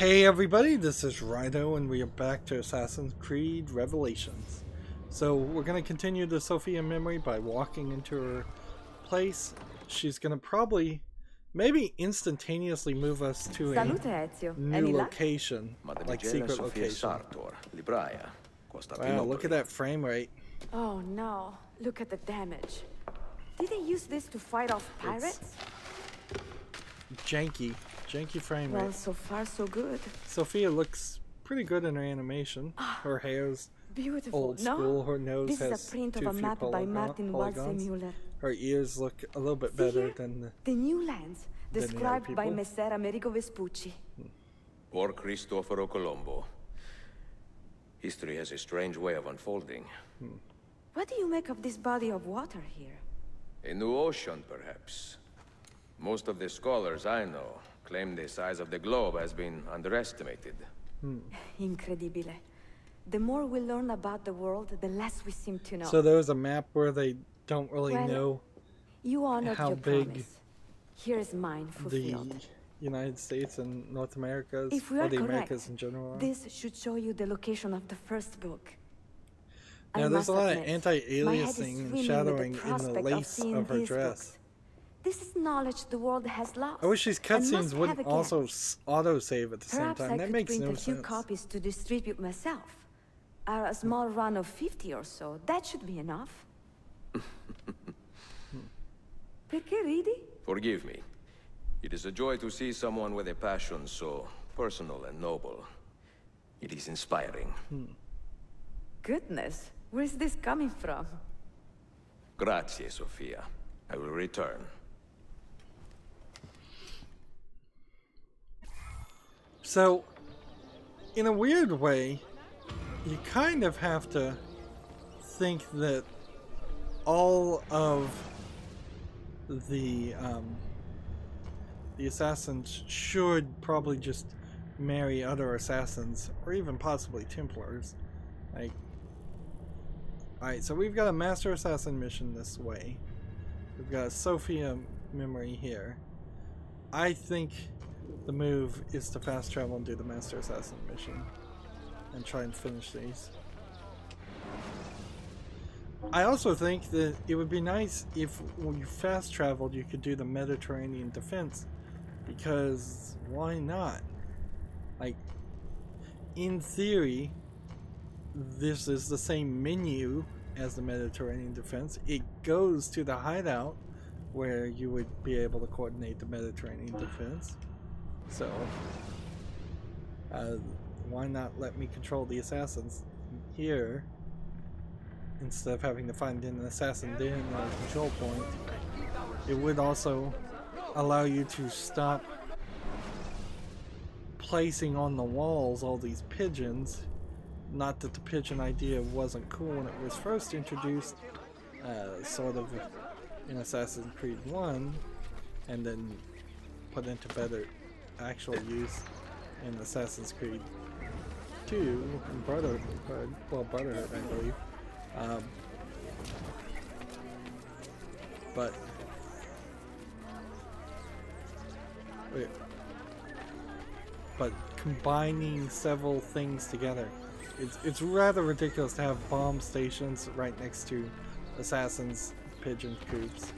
Hey everybody, this is Rydo and we are back to Assassin's Creed Revelations. So we're going to continue the Sophia memory by walking into her place. She's going to probably, maybe instantaneously move us to a new location, like secret location. Wow, look at that frame rate. Oh no, look at the damage. Did they use this to fight off pirates? Janky frame rate. Well, so far so good. Sophia looks pretty good in her animation. Her hair's beautiful. Old school. Her nose this has is a print of too a few map by Martin Walsemüller. Her ears look a little bit better than the new lands described by Messer Amerigo Vespucci. Or Cristoforo Colombo. History has a strange way of unfolding. What do you make of this body of water here? A new ocean, perhaps. Most of the scholars I know claim the size of the globe has been underestimated. Incredibile. The more we learn about the world, the less we seem to know. So there's a map where they don't really know you honored how your big promise. Here is mine fulfilled. The United States and North America, if we are or the correct, Americas in general. This should show you the location of the first book. Yeah, there's a lot of anti-aliasing and shadowing in the lace of her dress. Books. This is knowledge the world has lost. I wish these cutscenes wouldn't also auto-save at the same time. That makes no sense. Perhaps I could print a few copies to distribute myself. A small run of 50 or so. That should be enough. Perché ridi? Forgive me. It is a joy to see someone with a passion so personal and noble. It is inspiring. Goodness, where's this coming from? Grazie, Sophia. I will return. So, in a weird way, you kind of have to think that all of the assassins should probably just marry other assassins, or even possibly Templars. Like, alright, so we've got a Master Assassin mission this way. We've got a Sophia memory here. I think the move is to fast travel and do the Master Assassin mission and try and finish these. I also think that it would be nice if when you fast traveled you could do the Mediterranean defense, because why not? Like, in theory this is the same menu as the Mediterranean defense. It goes to the hideout where you would be able to coordinate the Mediterranean defense. So, why not let me control the assassins here instead of having to find an assassin there in the control point? It would also allow you to stop placing on the walls all these pigeons. Not that the pigeon idea wasn't cool when it was first introduced, sort of in Assassin's Creed 1, and then put into better actual use in Assassin's Creed 2 and Brotherhood, I believe. But combining several things together. It's rather ridiculous to have bomb stations right next to assassins' pigeon coops.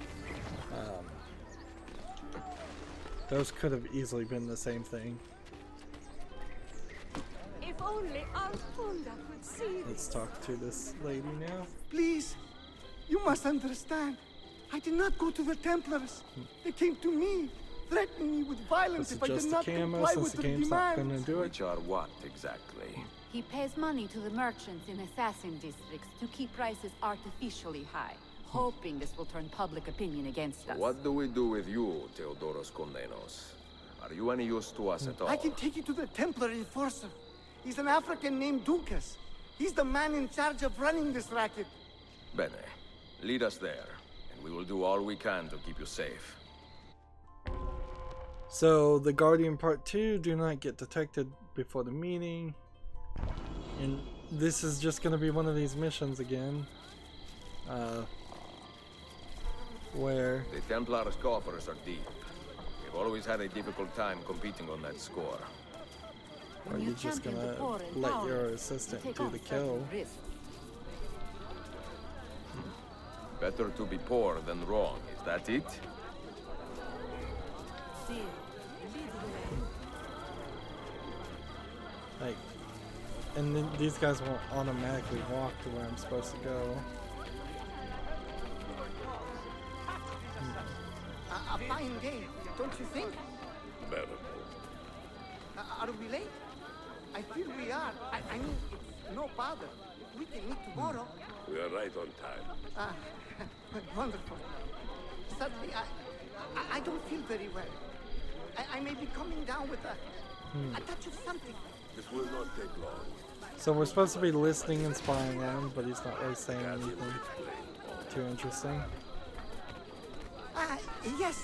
Those could have easily been the same thing. If only Alfunda could see. Let's talk to this lady now. Please, you must understand. I did not go to the Templars. They came to me, threatening me with violence if I did not comply with their demands. Which are what, exactly? He pays money to the merchants in assassin districts to keep prices artificially high, hoping this will turn public opinion against us. What do we do with you, Theodoros Kondenos? Are you any use to us at all? I can take you to the Templar enforcer. He's an African named Dukas. He's the man in charge of running this racket. Bene. Lead us there, and we will do all we can to keep you safe. So, the Guardian Part 2, do not get detected before the meeting. And this is just going to be one of these missions again. Where the Templars' coffers are deep. We've always had a difficult time competing on that score. Or are you just gonna let your assistant do the kill? Better to be poor than wrong, is that it? Like, and then these guys won't automatically walk to where I'm supposed to go. A fine day, don't you think? Better. Are we late? I feel we are. I mean, it's no bother. We can meet tomorrow. We are right on time. Ah, wonderful. Suddenly, I don't feel very well. I may be coming down with a touch of something. This will not take long. So we're supposed to be listening and spying on him, but he's not really saying anything too interesting. Yes,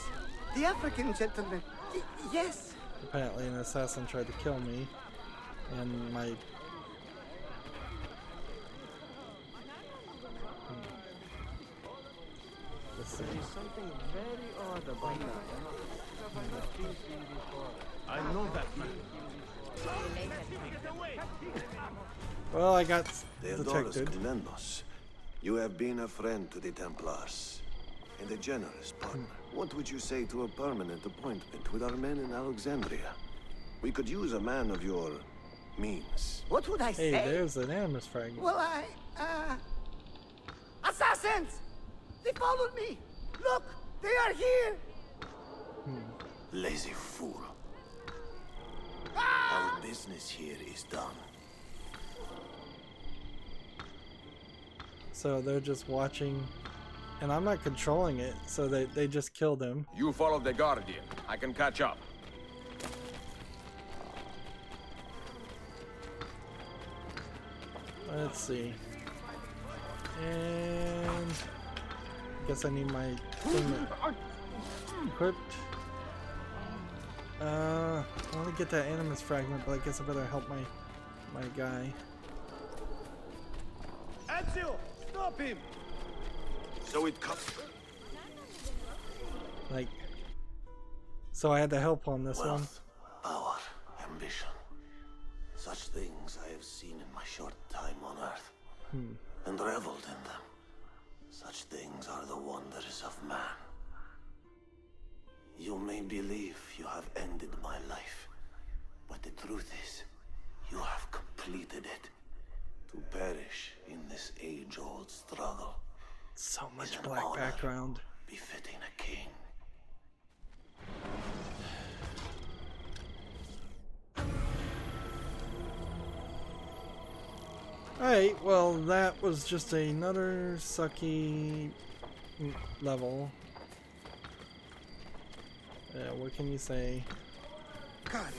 the African gentleman. Yes. Apparently an assassin tried to kill me, and my... Let's see. There's something very odd about that. I know that man. Well, I got Theodorus detected. Comendos, you have been a friend to the Templars, and a generous partner. What would you say to a permanent appointment with our men in Alexandria? We could use a man of your means. What would I Hey, say? there's an animus fragment. Well, assassins! They followed me! Look! They are here! Lazy fool. Our business here is done. So they're just watching, and I'm not controlling it, so they just killed him. You follow the Guardian. I can catch up. Let's see. And I guess I need my thing equipped. I want to get that animus fragment, but I guess I better help my guy. Ezio, stop him! So it comes. Like, so I had to help on this one. Wealth, power, ambition. Such things I have seen in my short time on Earth, and reveled in them. Such things are the wonders of man. You may believe you have ended my life, but the truth is, you have completed it. To perish in this age-old struggle. So much is an black honor background. befitting a king. Alright, well that was just another sucky level. What can you say? Got it.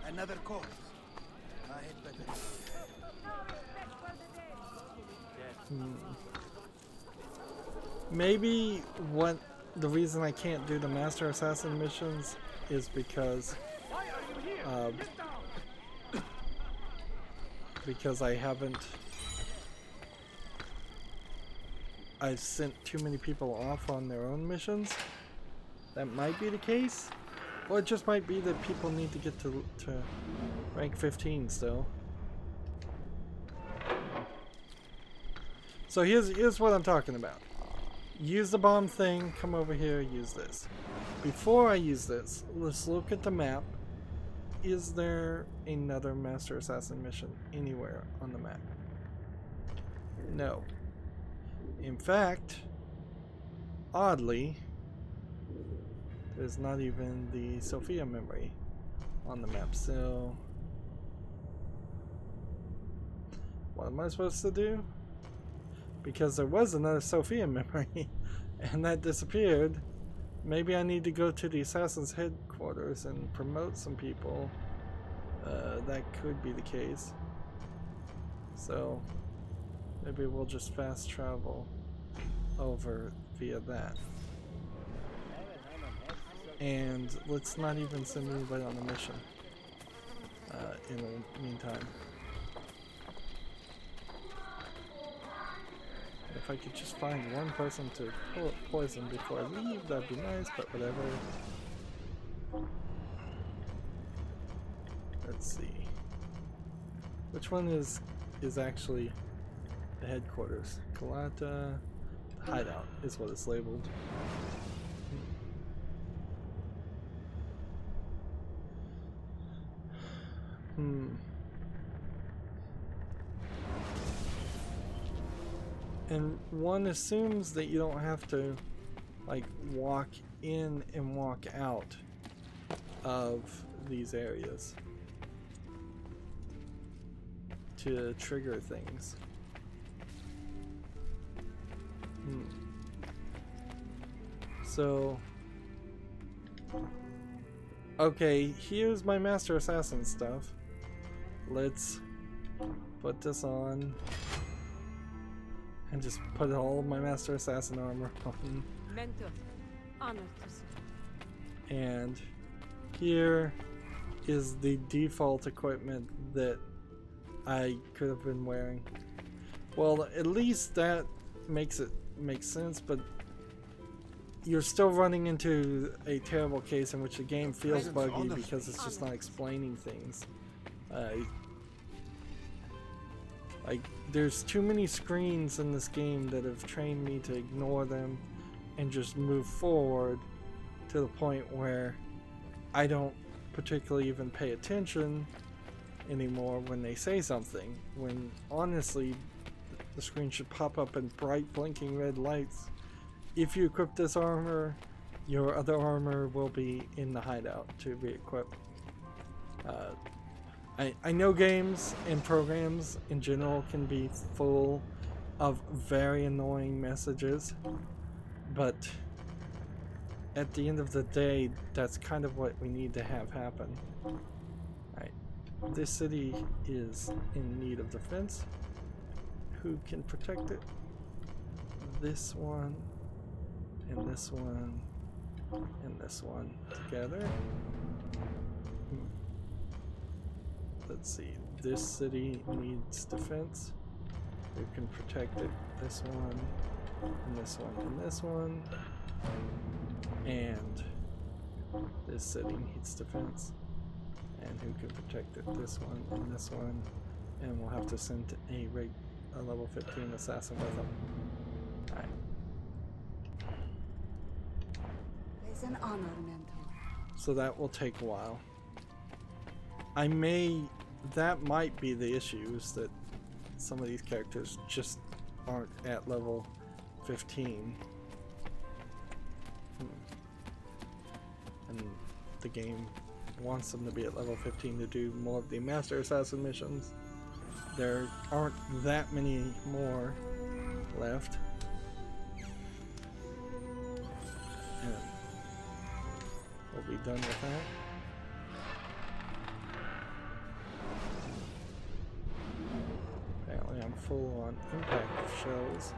Another course. I had better. Maybe what the reason I can't do the Master Assassin missions is because I've sent too many people off on their own missions. That might be the case, or it just might be that people need to get to rank 15 still. So here's what I'm talking about. Use the bomb thing, come over here, use this. Before I use this, let's look at the map. Is there another Master Assassin mission anywhere on the map? No. In fact, oddly, there's not even the Sophia memory on the map, so what am I supposed to do? Because there was another Sophia memory and that disappeared. Maybe I need to go to the Assassin's headquarters and promote some people. That could be the case. So maybe we'll just fast travel over via that. And let's not even send anybody on the mission in the meantime. If I could just find one person to poison before I leave, that'd be nice, but whatever. Let's see. Which one is actually the headquarters? Kalata Hideout is what it's labeled. And one assumes that you don't have to like walk in and walk out of these areas to trigger things. So, okay, here's my Master Assassin stuff. Let's put this on and just put all of my Master Assassin armor on. Mentor, honor to see. And here is the default equipment that I could have been wearing. Well, at least that makes sense, but you're still running into a terrible case in which the game feels buggy because it's just not explaining things. Like, there's too many screens in this game that have trained me to ignore them and just move forward to the point where I don't particularly even pay attention anymore when they say something, when honestly the screen should pop up in bright blinking red lights. If you equip this armor, your other armor will be in the hideout to re-equip. I know games and programs in general can be full of very annoying messages, but at the end of the day, that's kind of what we need to have happen. Alright, this city is in need of defense. Who can protect it? This one, and this one, and this one together. Let's see, this city needs defense. Who can protect it? This one, and this one, and this one. And this city needs defense. And who can protect it? This one, and this one. And we'll have to send a level 15 assassin with them. Alright. It's an honor, Mentor. So that will take a while. That might be the issue, is that some of these characters just aren't at level 15. And the game wants them to be at level 15 to do more of the Master Assassin missions. There aren't that many more left. And we'll be done with that. Apparently I'm full on impact shells.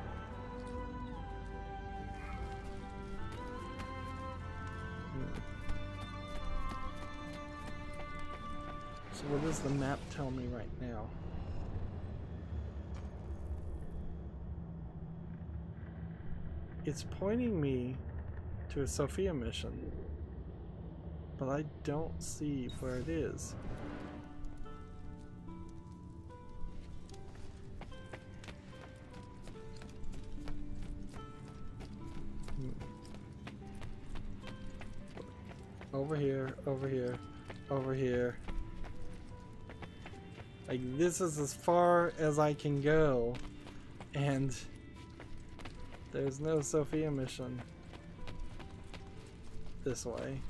So what does the map tell me right now? It's pointing me to a Sophia mission, but I don't see where it is. Over here, over here, over here. Like, this is as far as I can go, and there's no Sophia mission this way.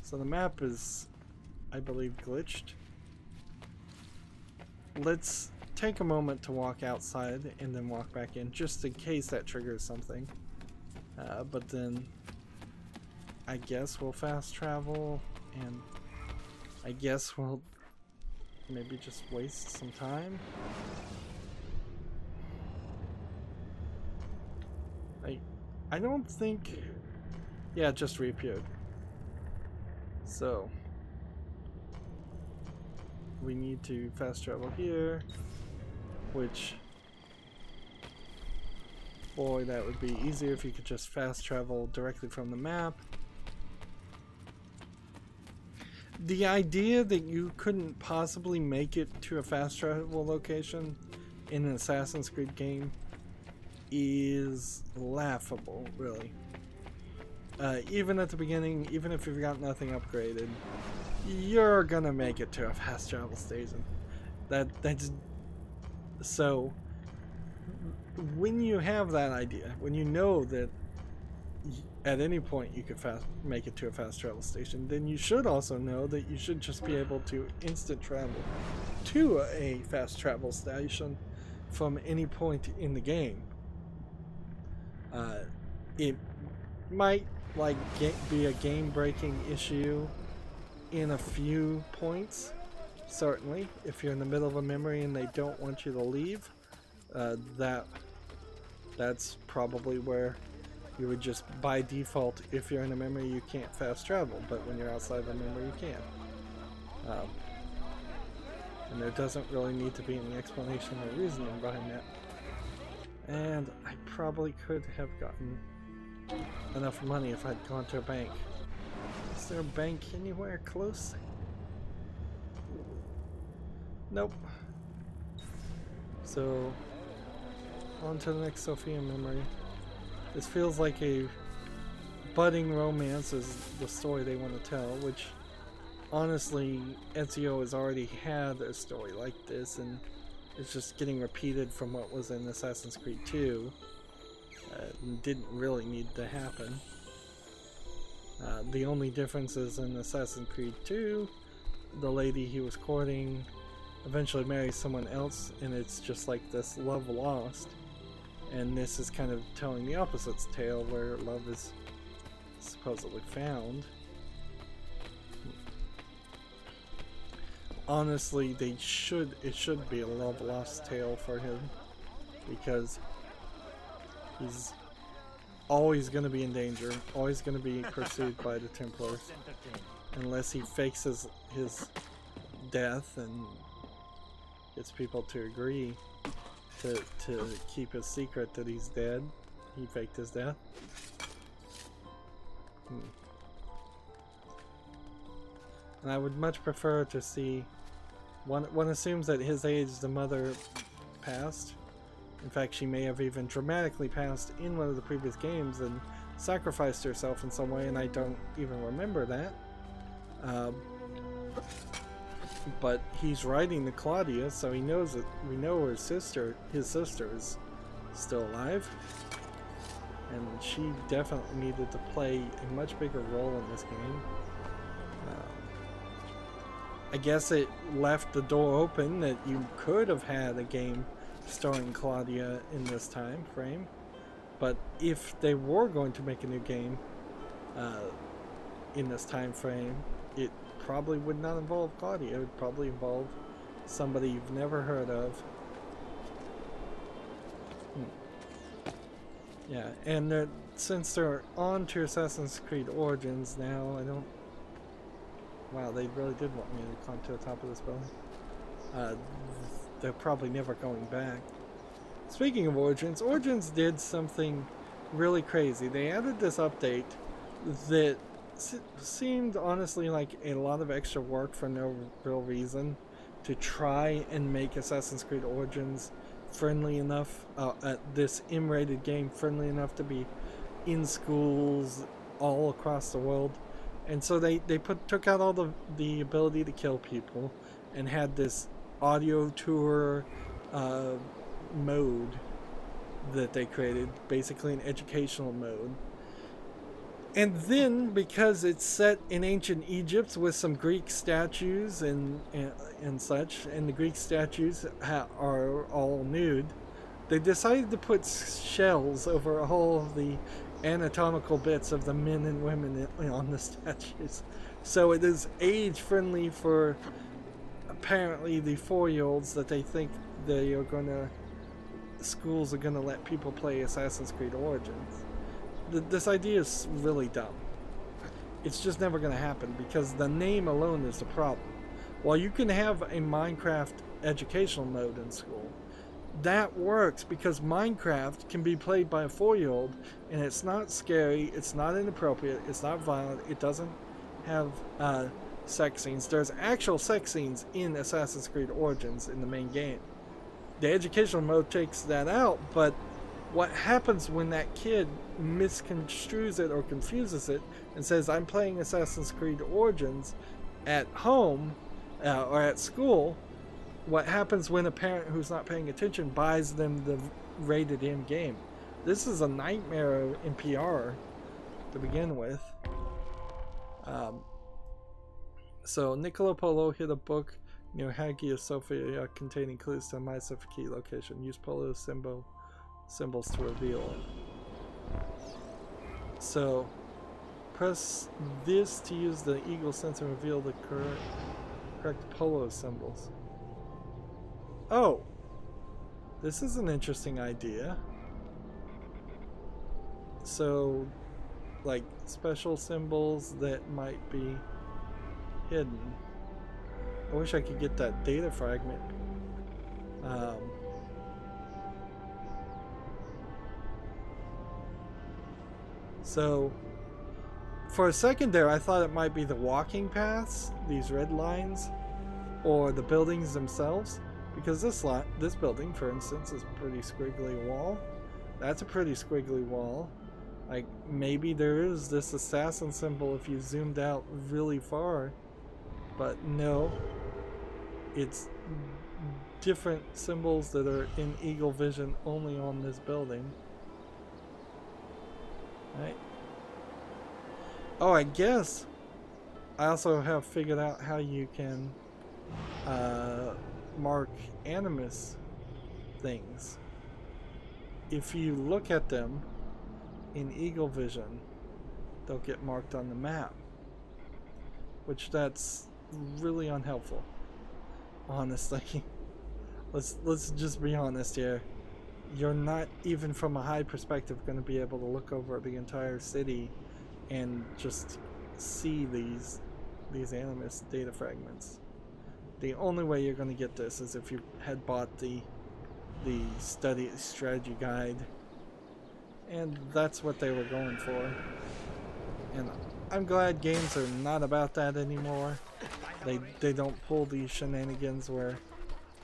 So the map is, I believe, glitched. Let's take a moment to walk outside and then walk back in, just in case that triggers something. But then I guess we'll fast travel, and I guess we'll maybe just waste some time. I don't think... Yeah, it just reappeared. So we need to fast travel here, which boy, that would be easier if you could just fast travel directly from the map. The idea that you couldn't possibly make it to a fast travel location in an Assassin's Creed game is laughable, really. Even at the beginning, even if you've got nothing upgraded, you're gonna make it to a fast travel station. That's so. When you have that idea, when you know that at any point you could make it to a fast travel station, then you should also know that you should just be able to instant travel to a fast travel station from any point in the game. It might be a game-breaking issue in a few points, certainly. If you're in the middle of a memory and they don't want you to leave, that's probably where you would just, by default, if you're in a memory, you can't fast travel, but when you're outside the memory, you can. And there doesn't really need to be any explanation or reasoning behind that. And I probably could have gotten enough money if I'd gone to a bank. Is there a bank anywhere close? Nope. So, on to the next Sophia memory. This feels like a budding romance is the story they want to tell, which honestly Ezio has already had a story like this and it's just getting repeated from what was in Assassin's Creed 2. Didn't really need to happen. The only difference is in Assassin's Creed 2, the lady he was courting eventually marries someone else and it's just like this love lost. And this is kind of telling the opposite's tale where love is supposedly found. Honestly, it should be a love lost tale for him because he's always going to be in danger, always going to be pursued by the Templars unless he fakes his death and gets people to agree to keep his secret that he's dead. He faked his death. And I would much prefer to see one assumes that his age the mother passed. In fact, she may have even dramatically passed in one of the previous games and sacrificed herself in some way, and I don't even remember that. But he's writing to Claudia, so he knows that we know his sister is still alive, and she definitely needed to play a much bigger role in this game. I guess it left the door open that you could have had a game starring Claudia in this time frame, but if they were going to make a new game in this time frame, it probably would not involve Claudia. It would probably involve somebody you've never heard of. Yeah, and since they're on to Assassin's Creed Origins now, I don't... Wow, they really did want me to climb to the top of this building. They're probably never going back. Speaking of Origins, Origins did something really crazy. They added this update that seemed honestly like a lot of extra work for no real reason to try and make Assassin's Creed Origins friendly enough, this M-rated game friendly enough to be in schools all across the world. And so they took out all the ability to kill people and had this audio tour mode that they created, basically an educational mode. And then, because it's set in ancient Egypt with some Greek statues and such, and the Greek statues are all nude, they decided to put shells over all of the anatomical bits of the men and women on the statues. So it is age-friendly for apparently the 4-year-olds that they think schools are gonna let people play Assassin's Creed Origins. This idea is really dumb. It's just never going to happen because the name alone is the problem. While you can have a Minecraft educational mode in school, that works because Minecraft can be played by a 4-year-old, and it's not scary, it's not inappropriate, it's not violent, it doesn't have sex scenes. There's actual sex scenes in Assassin's Creed Origins in the main game. The educational mode takes that out, but what happens when that kid misconstrues it or confuses it and says, I'm playing Assassin's Creed Origins at home or at school? What happens when a parent who's not paying attention buys them the rated M game? This is a nightmare in PR to begin with. So Niccolo Polo hid a book near Hagia Sophia containing clues to a Mysa key location. Use Polo symbols to reveal it. So press this to use the eagle sensor and reveal the correct Polo symbols. Oh, this is an interesting idea. So, like special symbols that might be hidden. I wish I could get that data fragment. So, for a second there, I thought it might be the walking paths, these red lines, or the buildings themselves. Because this building, for instance, is a pretty squiggly wall. That's a pretty squiggly wall. Like, maybe there is this assassin symbol if you zoomed out really far. But no. It's different symbols that are in eagle vision only on this building. Right. Oh, I guess I also have figured out how you can mark animus things. If you look at them in eagle vision, they'll get marked on the map, which that's really unhelpful, honestly. let's just be honest here. You're not, even from a high perspective, going to be able to look over the entire city and just see these animus data fragments. The only way you're going to get this is if you had bought the strategy guide, and that's what they were going for. And I'm glad games are not about that anymore. They don't pull these shenanigans where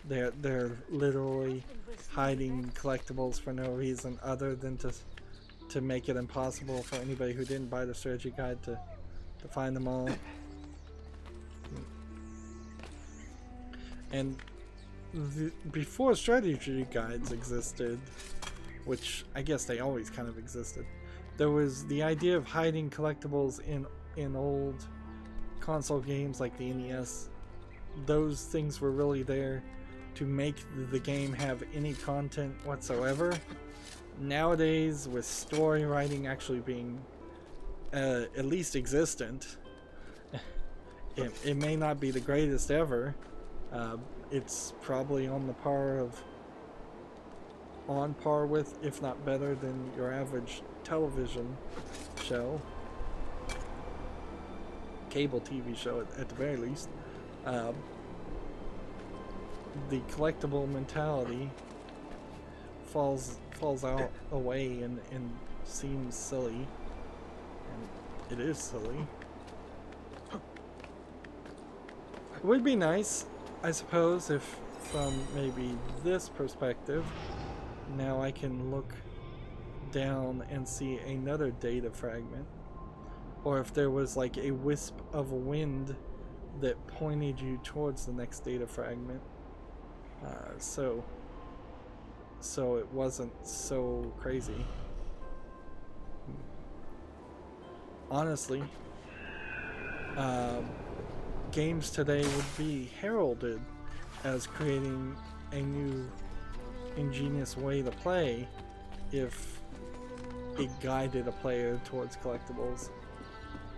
they're literally hiding collectibles for no reason other than to make it impossible for anybody who didn't buy the strategy guide to find them all. And before strategy guides existed, which I guess they always kind of existed, there was the idea of hiding collectibles in old console games like the NES. Those things were really there to make the game have any content whatsoever. Nowadays, with story writing actually being at least existent, it may not be the greatest ever. It's probably on par with, if not better than, your average television show, cable TV show at the very least. The collectible mentality falls out away and seems silly, and it is silly. It would be nice, I suppose, if from maybe this perspective, now I can look down and see another data fragment, or if there was like a wisp of wind that pointed you towards the next data fragment, so it wasn't so crazy. Honestly, games today would be heralded as creating a new ingenious way to play if it guided a player towards collectibles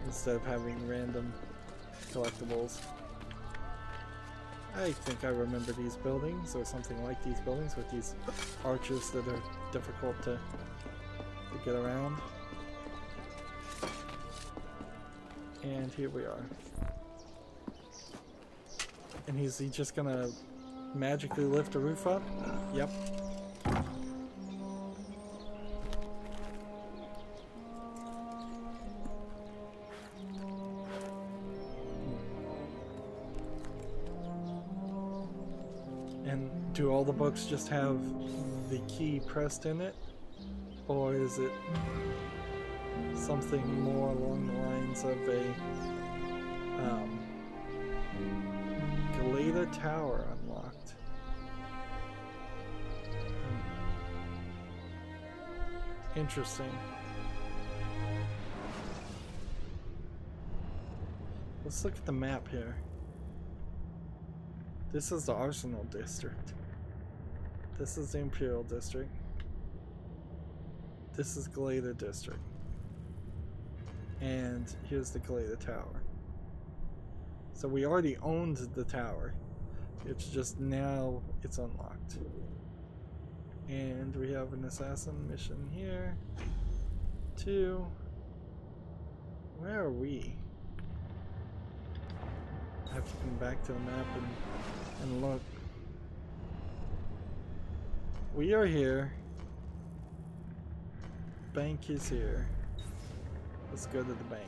instead of having random collectibles. I think I remember these buildings, or something like these buildings, with these arches that are difficult to get around. And here we are. And is he just gonna magically lift the roof up? Yep. And do all the books just have the key pressed in it? Or is it something more along the lines of a Galata Tower unlocked? Interesting. Let's look at the map here. This is the Arsenal District. This is the Imperial District. This is Galata District. And here's the Galata Tower. So we already owned the tower. It's just now it's unlocked. And we have an assassin mission here. 2. Where are we? I have to come back to the map and look. We are here. Bank is here. Let's go to the bank.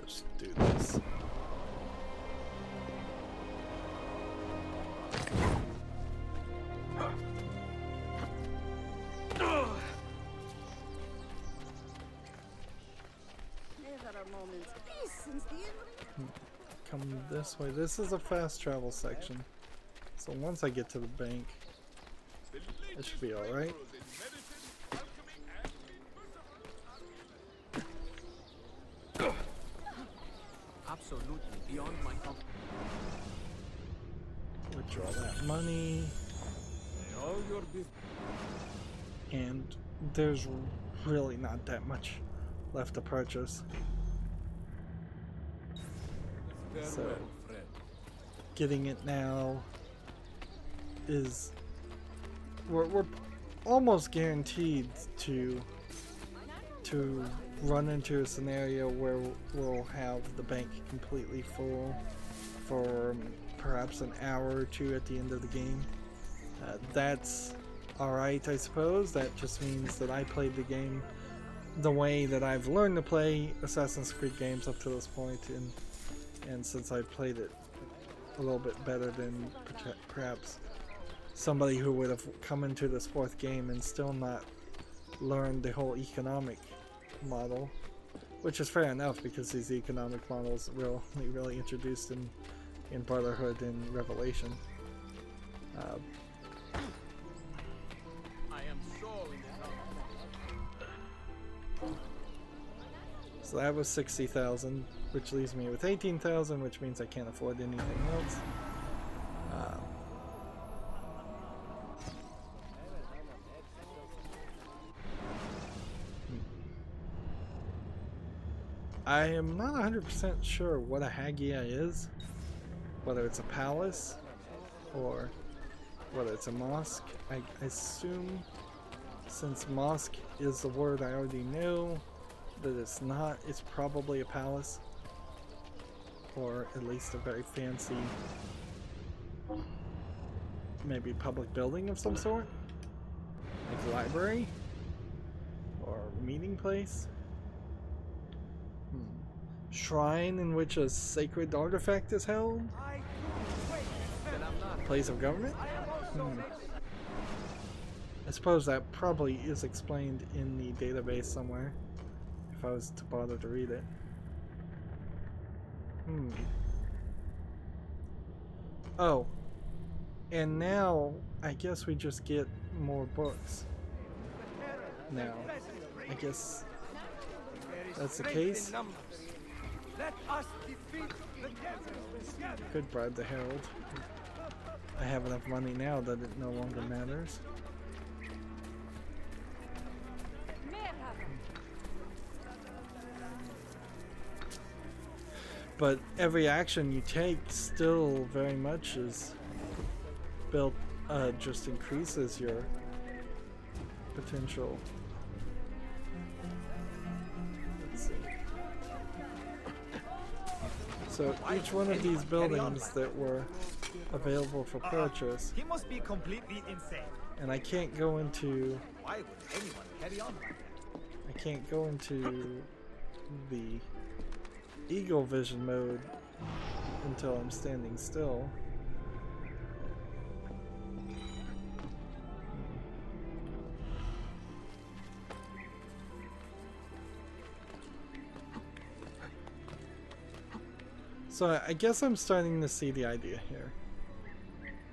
Just do this. Come this way. This is a fast travel section. So once I get to the bank, it should be alright. Absolutely beyond my comfort. Withdraw that money. And there's really not that much left to purchase. So getting it now is we're almost guaranteed to run into a scenario where we'll have the bank completely full for perhaps an hour or two at the end of the game. That's alright, I suppose. That just means that I played the game the way that I've learned to play Assassin's Creed games up to this point, and since I played it a little bit better than perhaps somebody who would have come into this 4th game and still not learned the whole economic model, which is fair enough because these economic models really introduced in Brotherhood and Revelation. So that was 60,000, which leaves me with 18,000, which means I can't afford anything else. I am not 100% sure what a Hagia is, whether it's a palace or whether it's a mosque. I assume, since mosque is the word I already know, that it's not. It's probably a palace, or at least a very fancy, maybe public building of some sort, like a library or meeting place. Shrine in which a sacred artifact is held. Place of government. I suppose that probably is explained in the database somewhere, if I was to bother to read it. Oh, and now I guess we just get more books. Now, I guess that's the case. Could bribe the Herald. I have enough money now that it no longer matters. But every action you take still very much is built, just increases your potential. Let's see. So each one of these buildings that were available for purchase He must be completely insane. And I can't go into... Why would anyone carry on like that? I can't go into the eagle vision mode until I'm standing still. So I guess I'm starting to see the idea here.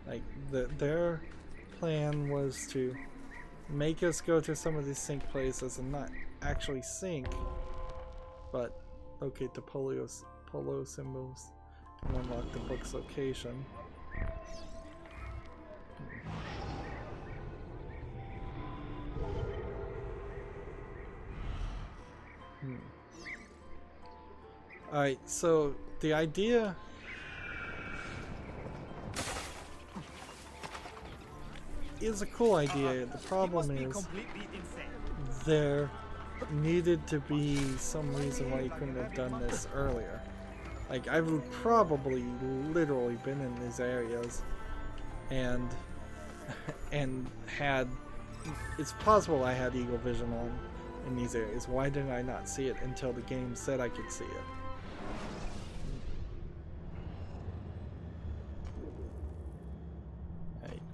Like, their plan was to make us go to some of these sink places and not actually sink, but locate the polo symbols and unlock the book's location. Alright, so the idea is a cool idea. The problem is there needed to be some reason why you couldn't have done this earlier. Like, I've probably literally been in these areas and had, it's possible I had eagle vision on in these areas. Why didn't I not see it until the game said I could see it?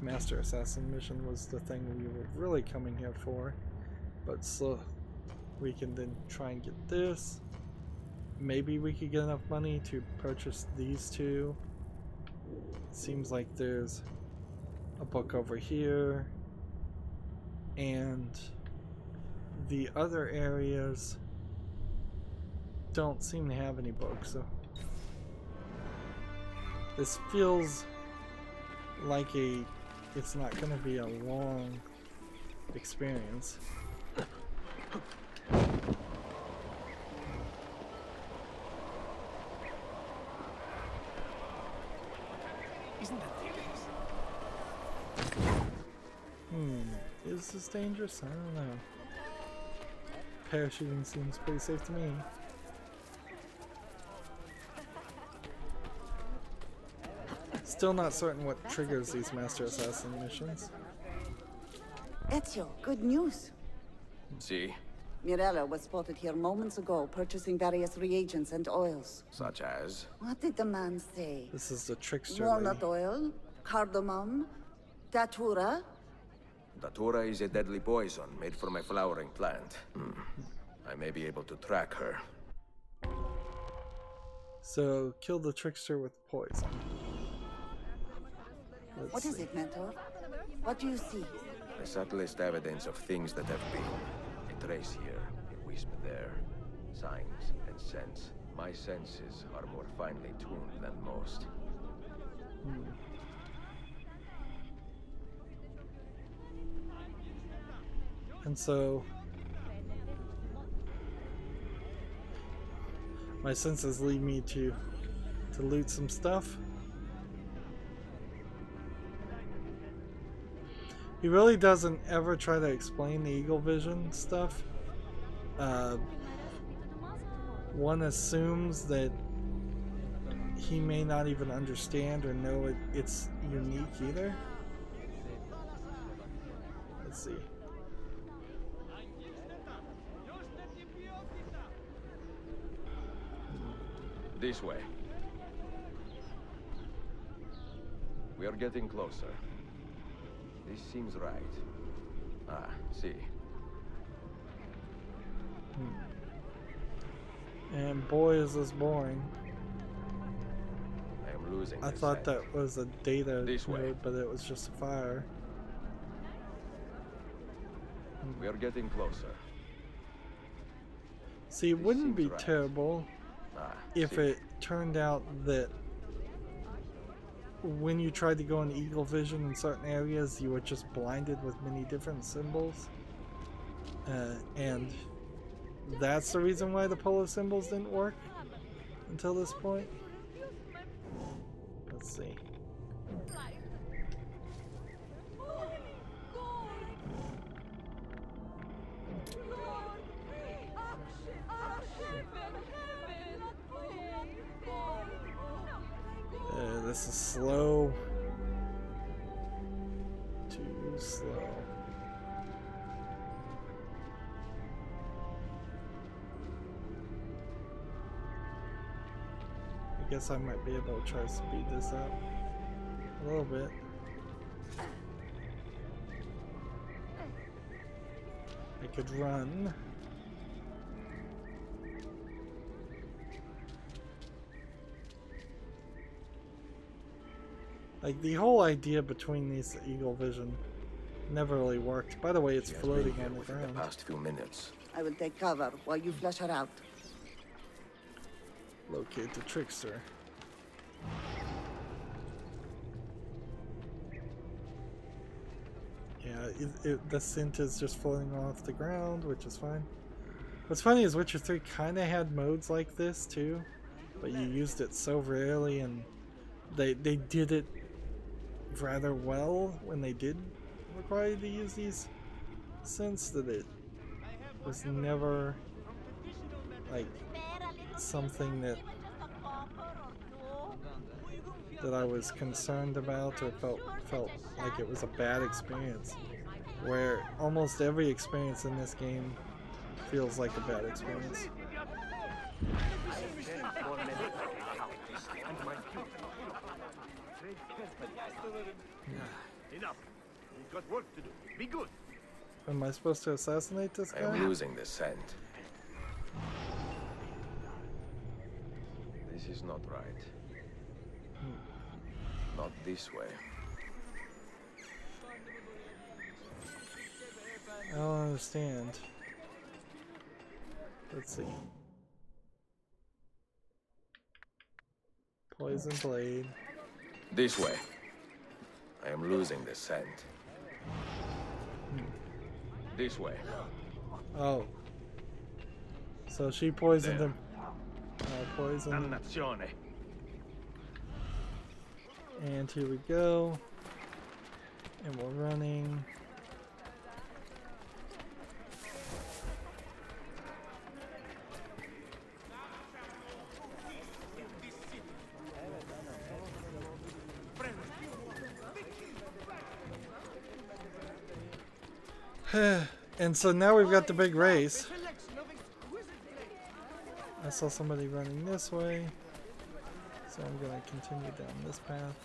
Master Assassin mission was the thing we were really coming here for, but so we can then try and get this. Maybe we could get enough money to purchase these two. Seems like there's a book over here, and the other areas don't seem to have any books, so this feels like it's not going to be a long experience. Isn't that dangerous? Is this dangerous? I don't know. Parachuting seems pretty safe to me. Still not certain what triggers these Master Assassin missions. Ezio, good news. See? Mirella was spotted here moments ago, purchasing various reagents and oils. Such as? What did the man say? This is the trickster Walnut lady. oil, cardamom, datura. Datura is a deadly poison made from a flowering plant. I may be able to track her. So, kill the trickster with poison. What is it, Mentor? What do you see? The subtlest evidence of things that have been. A trace here, a wisp there. Signs and scents. My senses are more finely tuned than most. And so my senses lead me to loot some stuff. He really doesn't ever try to explain the eagle vision stuff. One assumes that he may not even understand or know it's unique either. Let's see. This way. We are getting closer. This seems right. Ah, see. And boy, is this boring. I am losing. I thought that was a data node, but it was just a fire. We are getting closer. See, it wouldn't be terrible if it turned out that when you tried to go in eagle vision in certain areas, you were just blinded with many different symbols. And that's the reason why the polo symbols didn't work until this point. Let's see. This is slow to too slow. I guess I might be able to try to speed this up a little bit. I could run. Like, the whole idea between these Eagle Vision never really worked. By the way, it's floating on the ground. The past few minutes. I will take cover while you flush her out. Locate the trickster. Yeah, the synth is just floating off the ground, which is fine. What's funny is Witcher 3 kind of had modes like this too, but you used it so rarely, and they did it rather well when they did require you to use these synths, that it was never like something that I was concerned about or felt like it was a bad experience, where almost every experience in this game feels like a bad experience. Enough. We've got work to do. Be good. Am I supposed to assassinate this guy? I'm losing the scent. This is not right. Not this way. I don't understand. Let's see. Poison blade. This way. I am losing the scent. This way. Oh. So she poisoned him. Poison. And here we go. And we're running. And so now we've got the big race. I saw somebody running this way, so I'm going to continue down this path.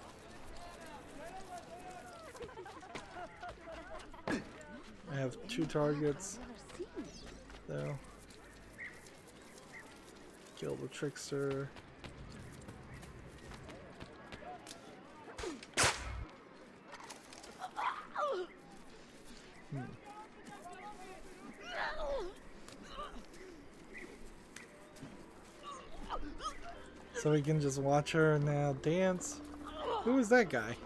I have 2 targets, though. Kill the trickster. So we can just watch her now dance. Who is that guy?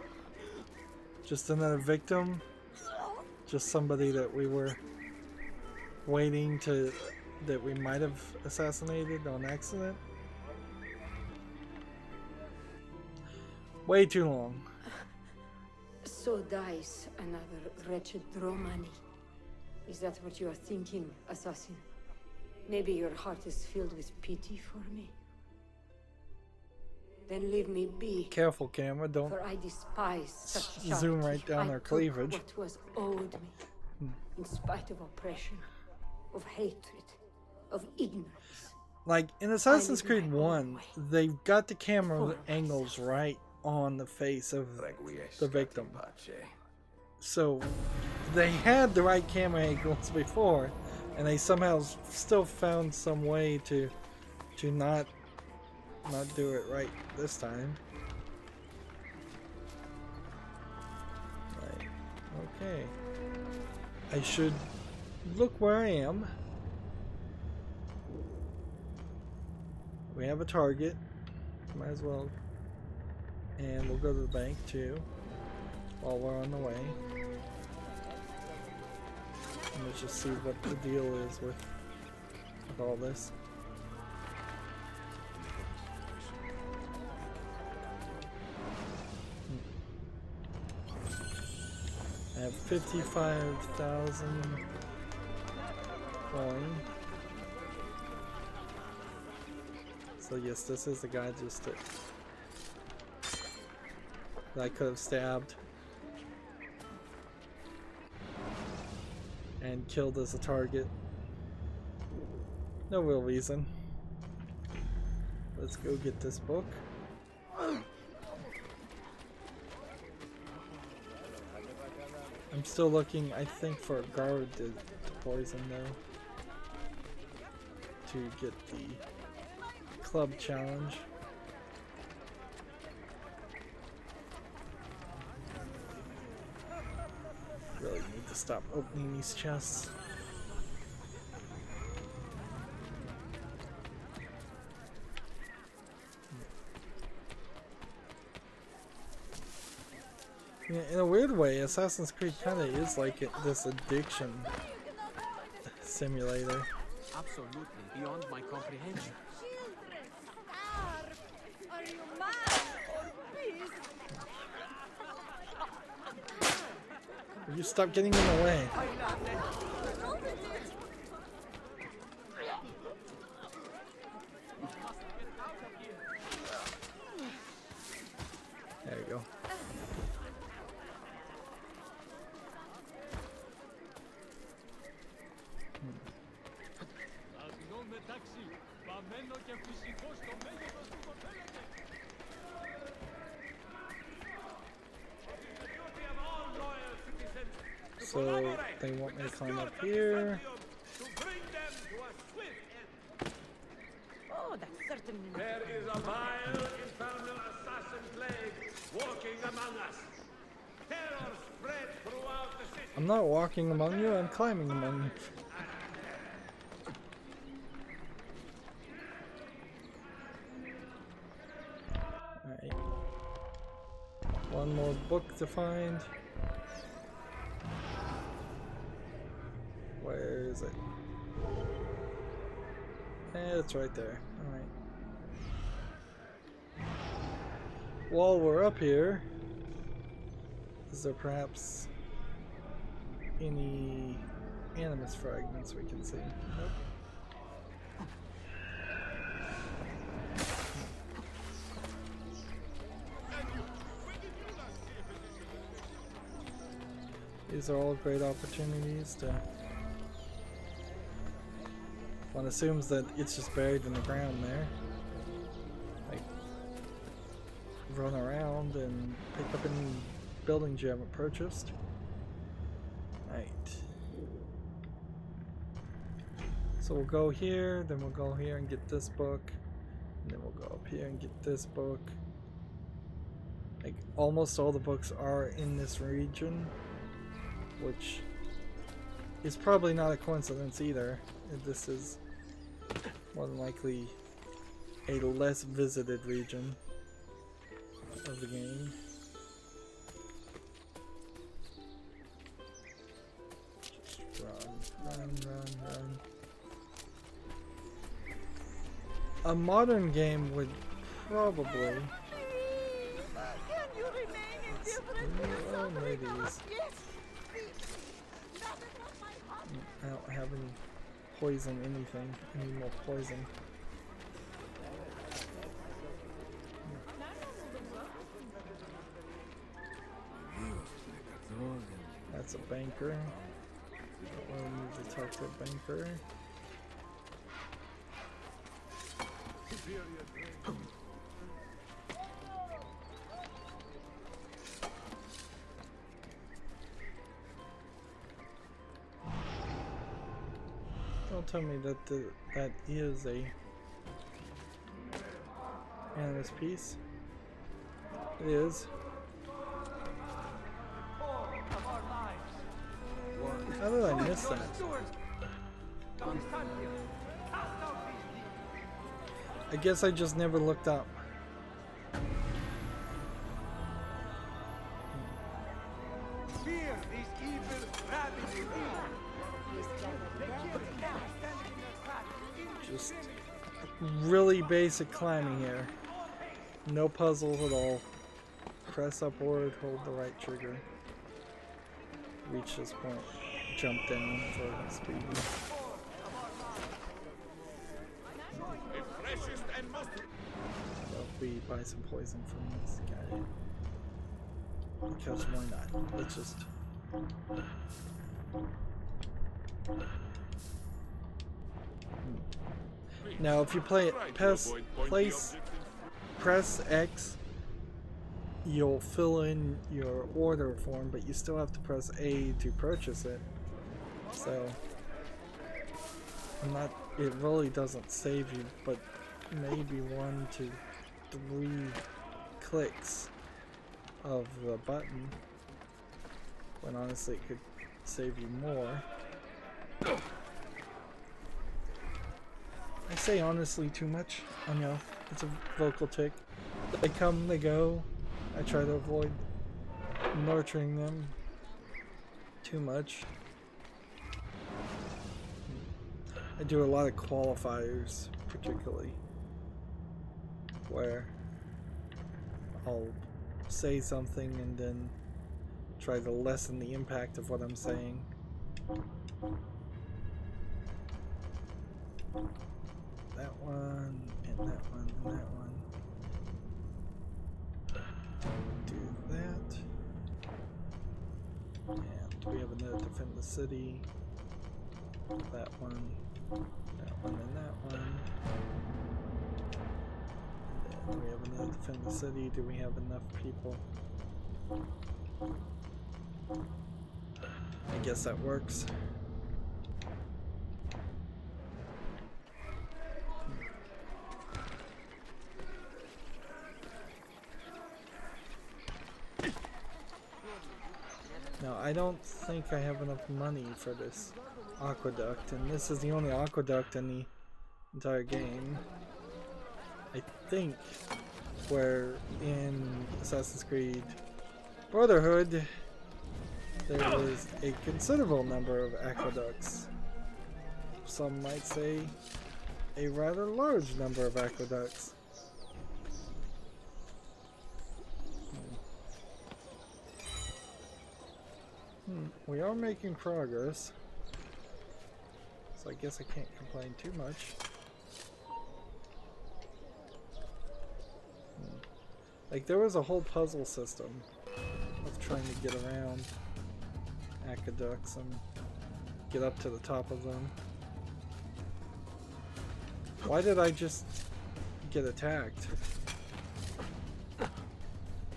Just another victim? Just somebody that we were waiting to, that we might have assassinated on accident? Way too long. So dies another wretched Romani. Is that what you are thinking, assassin? Maybe your heart is filled with pity for me. Then leave me be. Careful, camera, don't for I despise such zoom right down our cleavage. What was owed me, in spite of oppression, of hatred, of ignorance. Like in Assassin's Creed 1, they've got the camera angles right on the face of the victim. So they had the right camera angles before, and they somehow still found some way to not do it right this time. Right. Okay. I should look where I am. We have a target. Might as well. And we'll go to the bank too while we're on the way. And let's just see what the deal is with all this. I have 55,000 coin. So yes, this is the guy just that I could have stabbed. and killed as a target. No real reason. Let's go get this book. I'm still looking, I think, for a guard to poison though. To get the club challenge. Really need to stop opening these chests. Yeah, in a weird way, Assassin's Creed kind of is like this addiction simulator. Absolutely beyond my comprehension. Are you mad or pissed? Will you stop getting in the way? There you go. So they want me to climb up here. Oh, that's certainly not. There is a vile, infernal assassin plague walking among us. Terror spread throughout the city. I'm not walking among you, I'm climbing among you. Alright. One more book to find. Where is it? It's right there. Alright. While we're up here, is there perhaps any animus fragments we can see? Nope. These are all great opportunities to... One assumes that it's just buried in the ground there. Like, run around and pick up any buildings you haven't purchased. Right. So we'll go here, then we'll go here and get this book. And then we'll go up here and get this book. Like, almost all the books are in this region, which is probably not a coincidence either. This is more than likely a less visited region of the game. Just run. A modern game would probably... Can you remain indifferent? I don't have any poison anything. I need more poison. That's a banker. Don't really need to talk to a banker. Don't tell me that that is a animus piece. It is. How did I miss that? I guess I just never looked up. Just really basic climbing here. No puzzles at all. Press upward, hold the right trigger. Reach this point. Jump down for speed. Well, we buy some poison from this guy. Because why not? Let's just... Now, if you play it, press X, you'll fill in your order form, but you still have to press A to purchase it. So, it really doesn't save you, but maybe 1 to 3 clicks of the button, when honestly it could save you more. I say honestly too much. I know, it's a vocal tick. They come, they go. I try to avoid nurturing them too much. I do a lot of qualifiers, particularly, where I'll say something and then try to lessen the impact of what I'm saying. That one, and that one, and that one. Do that. And we have another defend the city. That one, and that one. And then we have another defend the city. Do we have enough people? I guess that works. Now, I don't think I have enough money for this aqueduct, and this is the only aqueduct in the entire game. I think where in Assassin's Creed Brotherhood there was a considerable number of aqueducts. Some might say a rather large number of aqueducts. We are making progress, so I guess I can't complain too much. Like, there was a whole puzzle system of trying to get around aqueducts and get up to the top of them. Why did I just get attacked?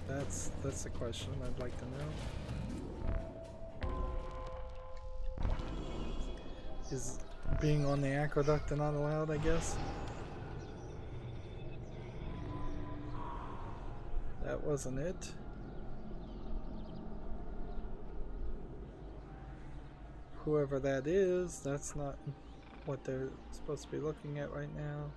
That's the question I'd like to know. Is being on the aqueduct not allowed, I guess? That wasn't it. Whoever that is, that's not what they're supposed to be looking at right now.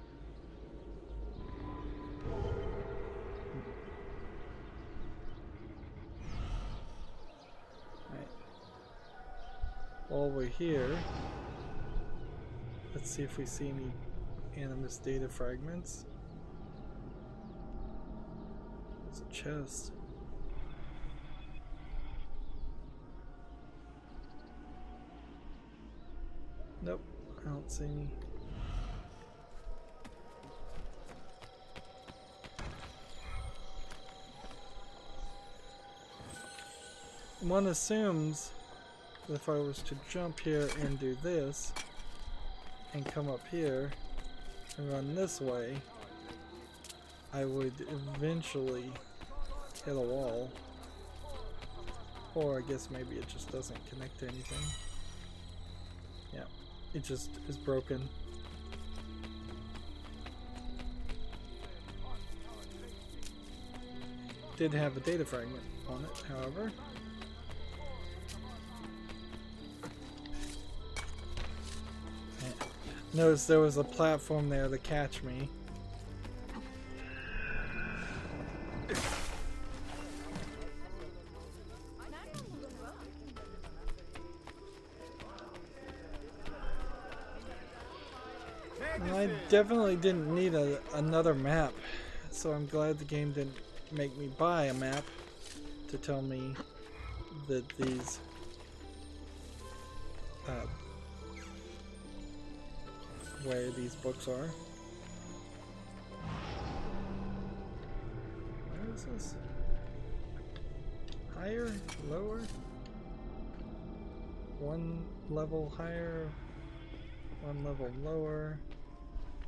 Right. While we're here, let's see if we see any animus data fragments. There's a chest. Nope, I don't see any. One assumes that if I was to jump here and do this, and come up here and run this way, I would eventually hit a wall. Or I guess maybe it just doesn't connect to anything. Yeah, it just is broken. Did have a data fragment on it, however. Notice there was a platform there to catch me. And I definitely didn't need another map, so I'm glad the game didn't make me buy a map to tell me that these where these books are. Where is this? Higher? Lower? one level higher, one level lower,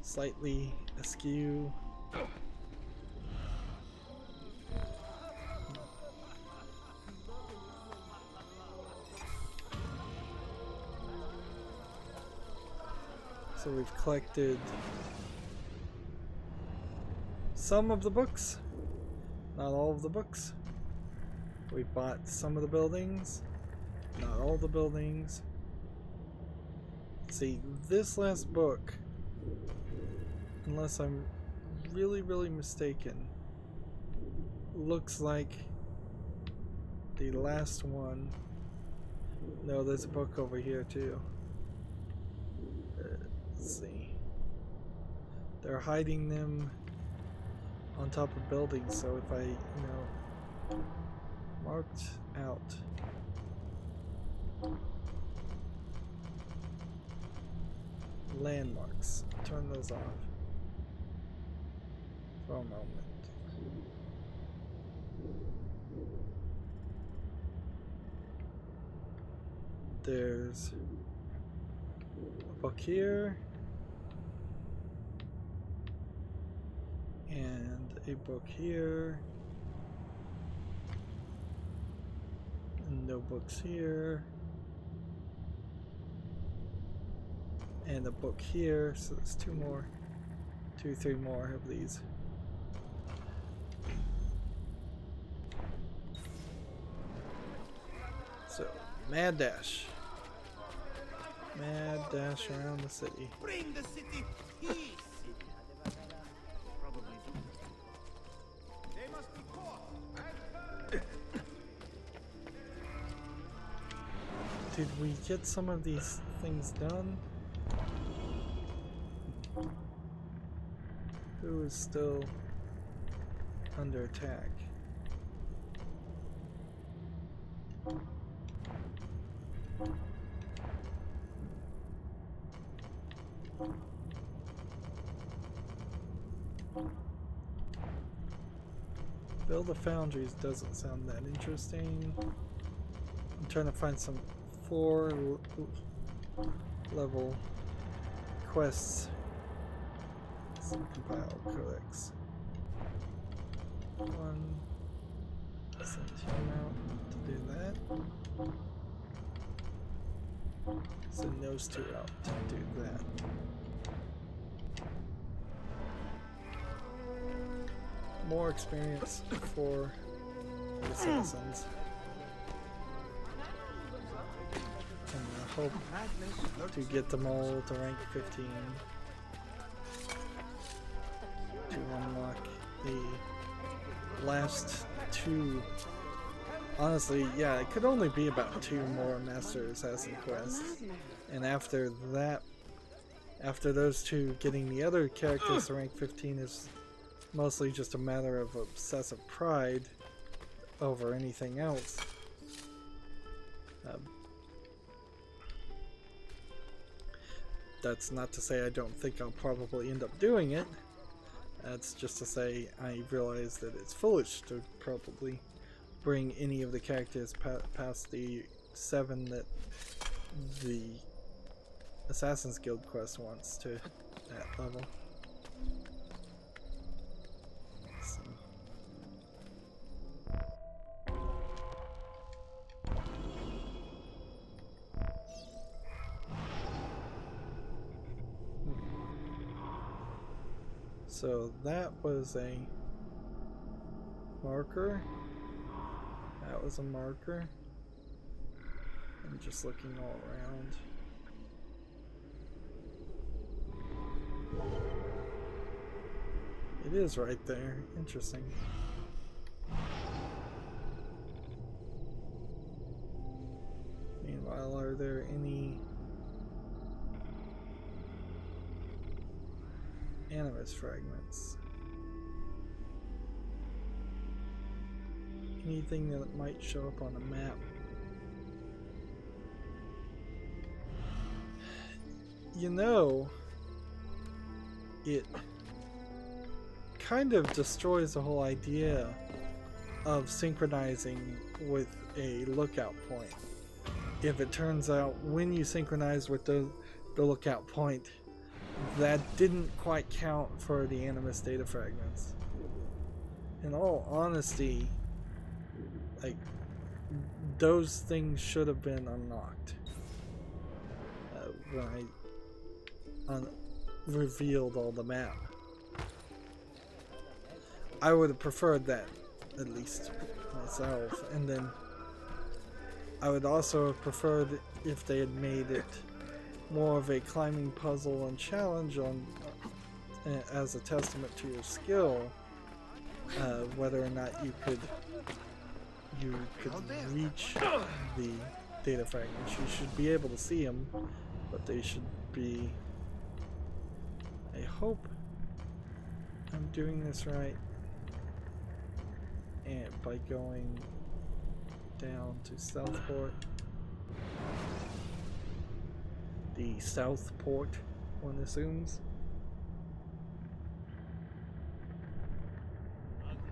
slightly askew. So we've collected some of the books, not all of the books. We bought some of the buildings, not all the buildings. See, this last book, unless I'm really mistaken, looks like the last one. No, there's a book over here too. Let's see. They're hiding them on top of buildings, so if I, marked out landmarks, turn those off for a moment. There's a book here and a book here, and no books here, and a book here, so there's three more of these. So, mad dash around the city. Bring the city peace. They must be caught. Did we get some of these things done? Who is still under attack? Build the foundries doesn't sound that interesting. I'm trying to find some 4 level quests. Some compile codex. 1. Send him out to do that. Send those 2 out to do that. More experience for the citizens. And I hope to get them all to rank 15 to unlock the last 2. Honestly, yeah, it could only be about 2 more Master Assassin quests. And after that, after those 2, getting the other characters to rank 15 is mostly just a matter of obsessive pride over anything else. That's not to say I don't think I'll probably end up doing it. That's just to say I realize that it's foolish to probably bring any of the characters past the 7 that the Assassin's Guild quest wants to that level. So that was a marker. That was a marker. I'm just looking all around. It is right there. Interesting. Meanwhile, are there any animus fragments? Anything that might show up on a map? You know, it kind of destroys the whole idea of synchronizing with a lookout point. if it turns out when you synchronize with the lookout point, that didn't quite count for the Animus data fragments. In all honesty, like, those things should have been unlocked when I revealed all the map. I would have preferred that, at least myself, and then I would also have preferred if they had made it more of a climbing puzzle and challenge on as a testament to your skill, whether or not you could reach the data fragments. You should be able to see them, but they should be, I hope I'm doing this right, and by going down to Southport, the Southport, one assumes.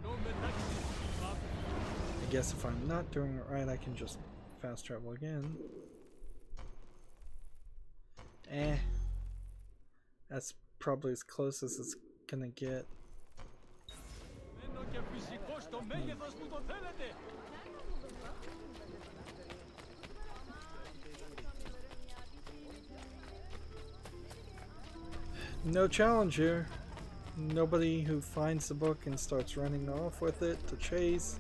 I guess if I'm not doing it right, I can just fast travel again. That's probably as close as it's gonna get. No challenge here. Nobody who finds the book and starts running off with it to chase.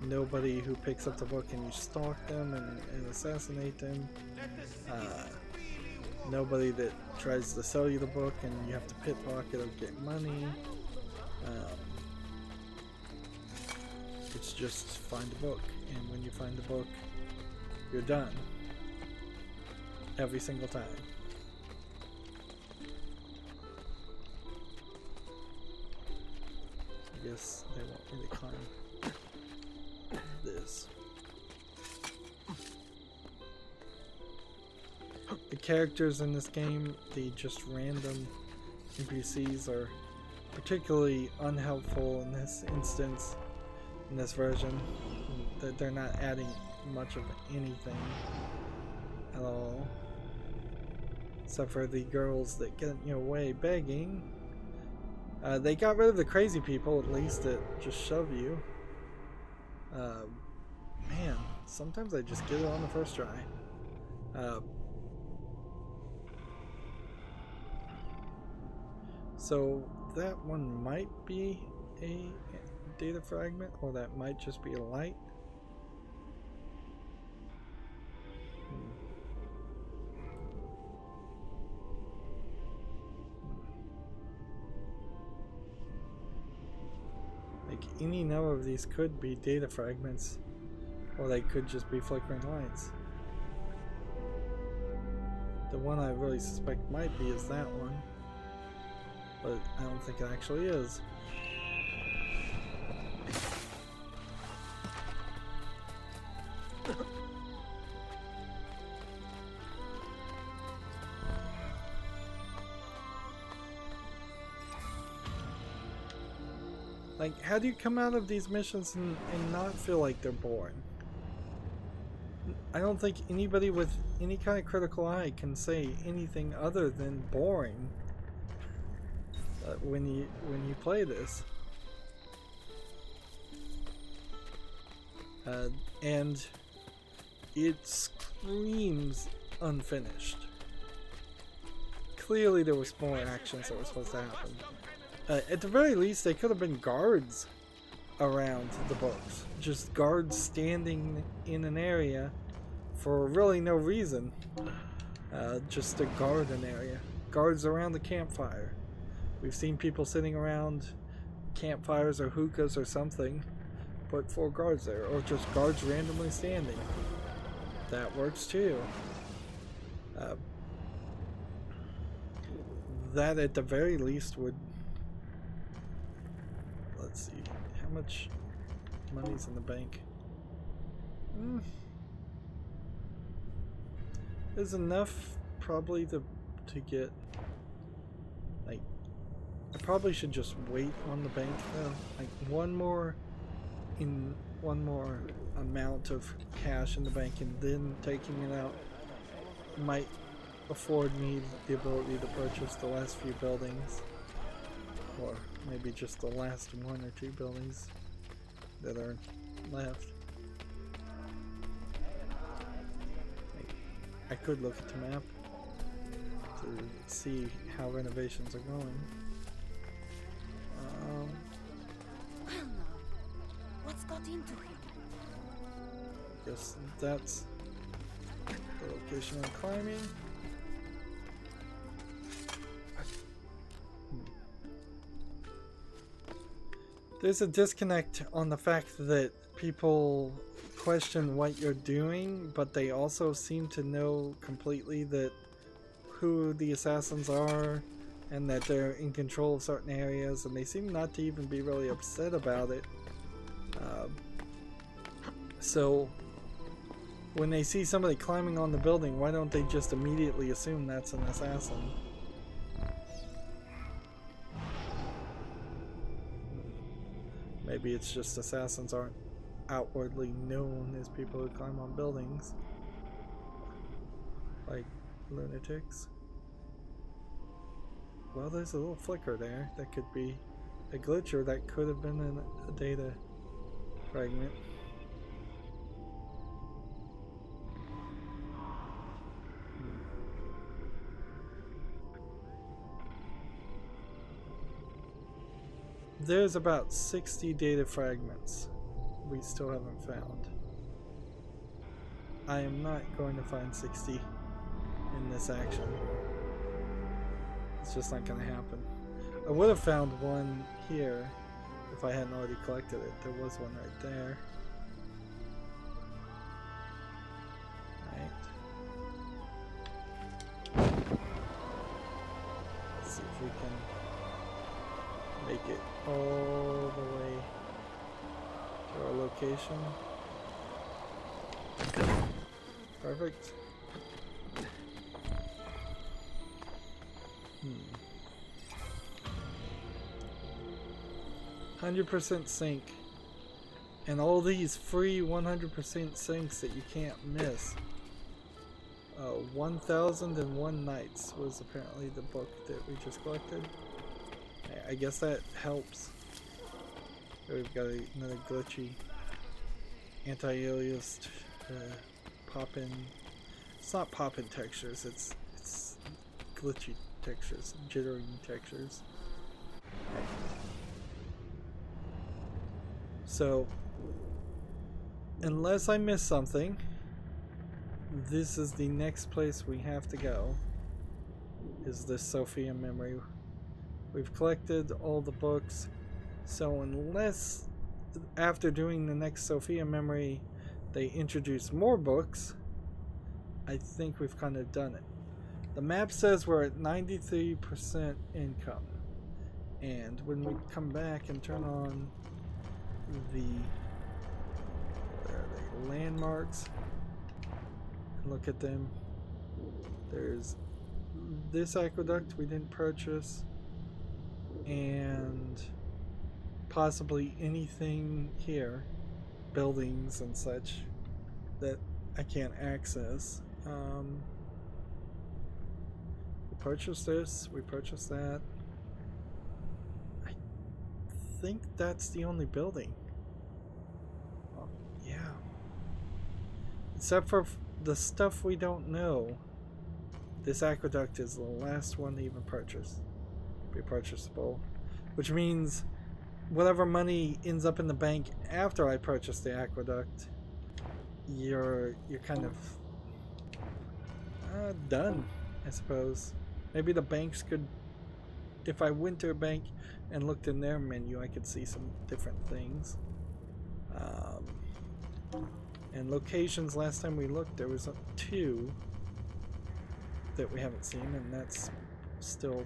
Nobody who picks up the book and you stalk them and assassinate them. Nobody that tries to sell you the book and you have to pickpocket or get money. It's just find a book, and when you find the book, you're done. Every single time. I guess they won't really climb this. The characters in this game, the just random NPCs, are particularly unhelpful in this instance, in this version. They're not adding much of anything at all, except for the girls that get in your way begging. They got rid of the crazy people, at least, that just shove you. Man, sometimes I just get it on the first try. So that one might be a data fragment, or that might just be a light. Like, any number of these could be data fragments, or they could just be flickering lights. The one I really suspect might be is that one, but I don't think it actually is. Like, how do you come out of these missions and not feel like they're boring? I don't think anybody with any kind of critical eye can say anything other than boring when you play this. And it screams unfinished. Clearly there was more actions that were supposed to happen. At the very least, they could have been guards around the books. Just guards standing in an area for really no reason. Just to guard an area. Guards around the campfire. We've seen people sitting around campfires or hookahs or something. Put 4 guards there. Or just guards randomly standing. That works too. That at the very least would... Let's see, how much money's in the bank? There's enough probably to get, like, I probably should just wait on the bank though. Like one more amount of cash in the bank and then taking it out might afford me the ability to purchase the last few buildings, or maybe just the last 1 or 2 buildings that are left. I could look at the map to see how renovations are going. Well now, what's got into him? Guess that's the location I'm climbing. There's a disconnect on the fact that people question what you're doing, but they also seem to know completely that who the assassins are and that they're in control of certain areas, and they seem not to even be really upset about it. So when they see somebody climbing on the building, why don't they just immediately assume that's an assassin? Maybe it's just assassins aren't outwardly known as people who climb on buildings. Like lunatics. Well, there's a little flicker there. That could be a glitch, or that could have been a data fragment. There's about 60 data fragments we still haven't found. I am not going to find 60 in this action. It's just not going to happen. I would have found one here if I hadn't already collected it. There was one right there. Right. Let's see if we can make it all the way to our location. Perfect. 100% sync. And all these free 100% syncs that you can't miss. 1001 Nights was apparently the book that we just collected. I guess that helps. We've got another glitchy anti-aliased pop-in. It's not pop-in textures, it's glitchy textures, jittering textures. So, unless I miss something, this is the next place we have to go, is this Sophia memory. We've collected all the books, so unless after doing the next Sophia memory they introduce more books, I think we've kind of done it. The map says we're at 93% income, and when we come back and turn on the landmarks and look at them, there's this aqueduct we didn't purchase, and possibly anything here, buildings and such, that I can't access. We purchased this, we purchased that. I think that's the only building. Oh, yeah. Except for the stuff we don't know, this aqueduct is the last one to even purchase. Be purchasable, which means whatever money ends up in the bank after I purchase the aqueduct, you're kind of done, I suppose. Maybe the banks could, if I went to a bank and looked in their menu, I could see some different things. And locations, last time we looked, there was 2 that we haven't seen, and that's still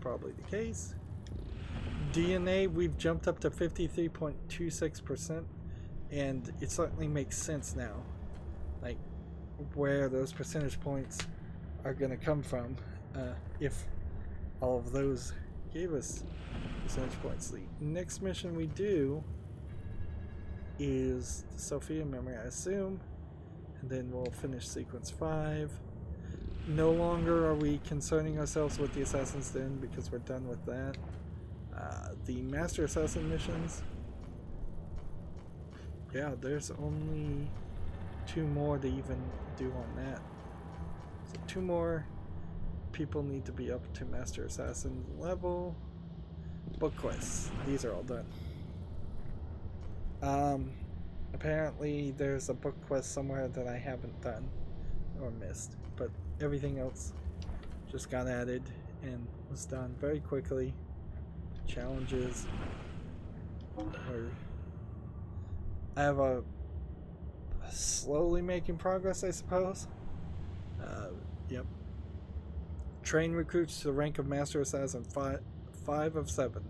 probably the case. DNA, we've jumped up to 53.26%, and it certainly makes sense now, like where those percentage points are going to come from, if all of those gave us percentage points. The next mission we do is the Sophia memory, I assume. And then we'll finish sequence 5. No longer are we concerning ourselves with the Assassin's Den because we're done with that. The Master Assassin missions. Yeah, there's only 2 more to even do on that. So 2 more people need to be up to Master Assassin level. Book quests. These are all done. Apparently there's a book quest somewhere that I haven't done or missed, but everything else just got added and was done very quickly. Challenges. I have a slowly making progress, I suppose. Yep. Train recruits to the rank of Master Assassin 5 of 7.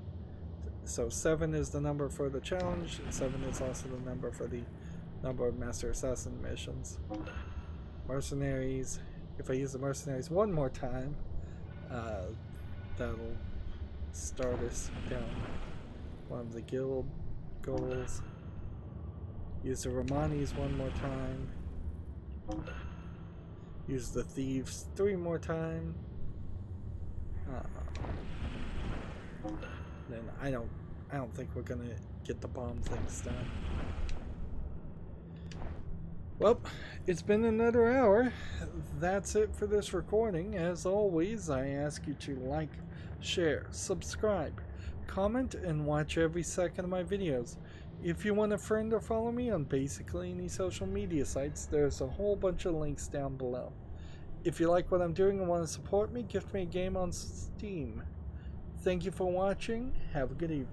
So 7 is the number for the challenge, and 7 is also the number for the number of Master Assassin missions. Mercenaries. If I use the mercenaries one more time, that'll start us down one of the guild goals. Use the Romanis one more time. Use the thieves 3 more times. Then I don't think we're gonna get the bomb things done. Well, it's been another hour. That's it for this recording. As always, I ask you to like, share, subscribe, comment, and watch every second of my videos. If you want to friend or follow me on basically any social media sites, there's a whole bunch of links down below. If you like what I'm doing and want to support me, gift me a game on Steam. Thank you for watching. Have a good evening.